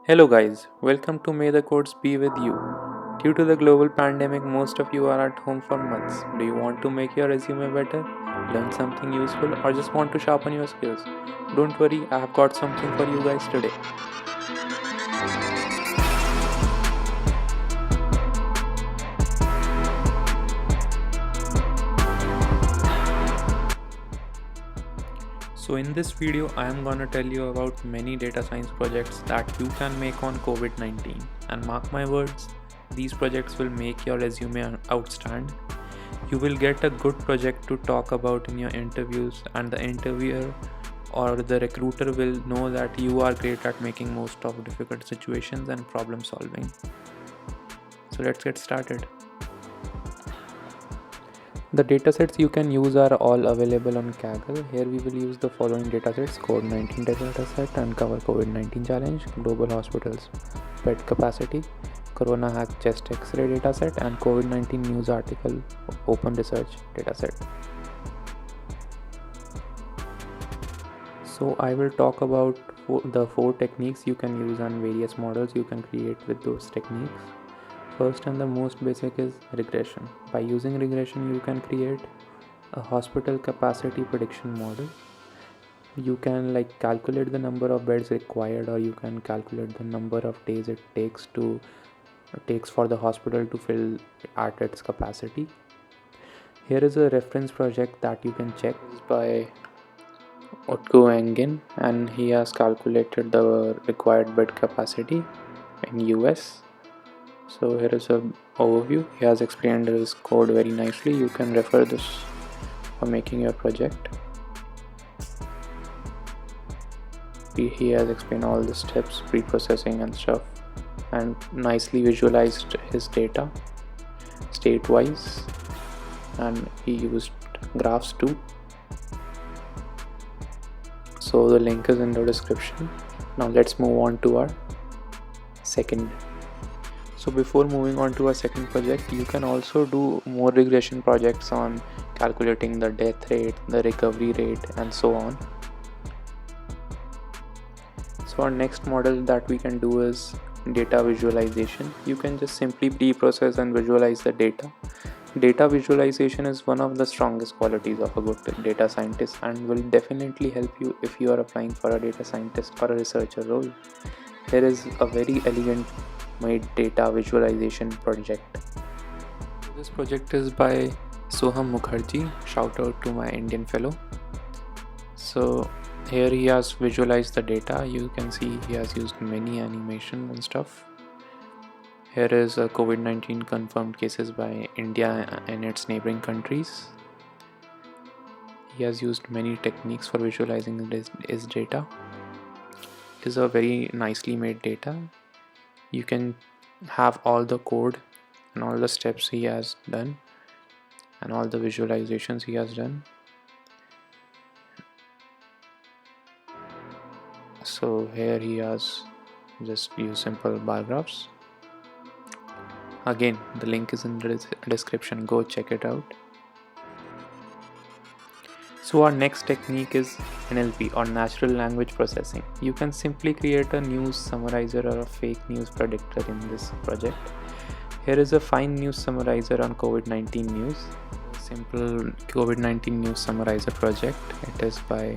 Hello, guys. Welcome to May the Codes Be With You. Due to the global pandemic, most of you are at home for months. Do you want to make your resume better, learn something useful, or just want to sharpen your skills? Don't worry, I have got something for you guys today. So, in this video, I am gonna tell you about many data science projects that you can make on COVID 19. And mark my words, these projects will make your resume outstanding. You will get a good project to talk about in your interviews, and the interviewer or the recruiter will know that you are great at making most of difficult situations and problem solving. So let's get started. The datasets you can use are all available on Kaggle. Here we will use the following datasets: COVID-19 dataset and cover COVID-19 challenge, global hospitals bed capacity, corona hack chest x-ray dataset, and COVID-19 news article open research dataset. So I will talk about the four techniques you can use and various models you can create with those techniques. First and the most basic is regression. By using regression, you can create a hospital capacity prediction model. You can calculate the number of beds required, or you can calculate the number of days it takes for the hospital to fill at its capacity. Here is a reference project that you can check. It's by Otto Engin, and he has calculated the required bed capacity in US. So here is an overview. He has explained his code very nicely. You can refer this for making your project. He has explained all the steps, pre-processing and stuff, and nicely visualized his data state-wise, and he used graphs too. So the link is in the description. Now let's move on to our second. So before moving on to our second project, you can also do more regression projects on calculating the death rate, the recovery rate, and so on. So our next model that we can do is data visualization. You can just simply pre-process and visualize the data. Data visualization is one of the strongest qualities of a good data scientist and will definitely help you if you are applying for a data scientist or a researcher role. Here is a very elegant made data visualization project. This project is by Soham Mukherjee. Shout out to my Indian fellow. So here he has visualized the data. You can see he has used many animation and stuff. Here is a COVID-19 confirmed cases by India and its neighboring countries. He has used many techniques for visualizing his data. It is a very nicely made data. You can have all the code and all the steps he has done and all the visualizations he has done. So here he has just used simple bar graphs. Again, the link is in the description. Go check it out. So our next technique is NLP, or natural language processing. You can simply create a news summarizer or a fake news predictor in this project. Here is a fine news summarizer on COVID-19 news. Simple COVID-19 news summarizer project. It is by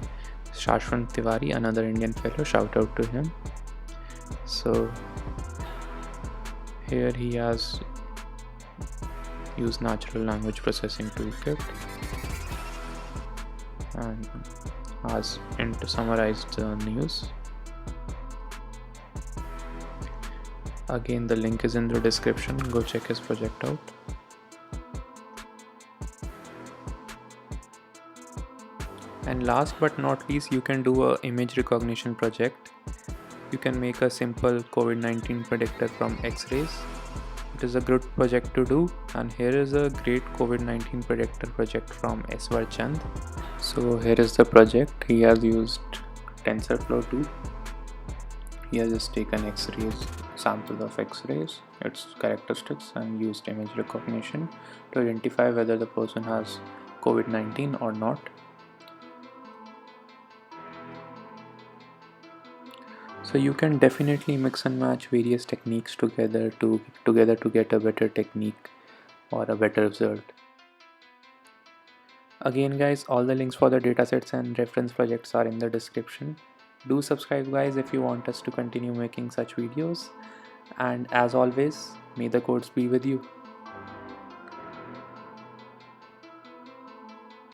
Shashwant Tiwari, another Indian fellow. Shout out to him. So here he has used natural language processing toolkit and has summarized the news. Again, the link is in the description. Go check his project out. And last but not least, you can do a image recognition project. You can make a simple COVID-19 predictor from X-rays. It is a good project to do, and here is a great COVID-19 predictor project from Eswar Chand. So here is the project. He has used TensorFlow too. He has just taken X-rays, samples of X-rays, its characteristics, and used image recognition to identify whether the person has COVID-19 or not. So you can definitely mix and match various techniques together to get a better technique or a better result. Again guys, all the links for the datasets and reference projects are in the description. Do subscribe guys if you want us to continue making such videos, and as always, may the codes be with you.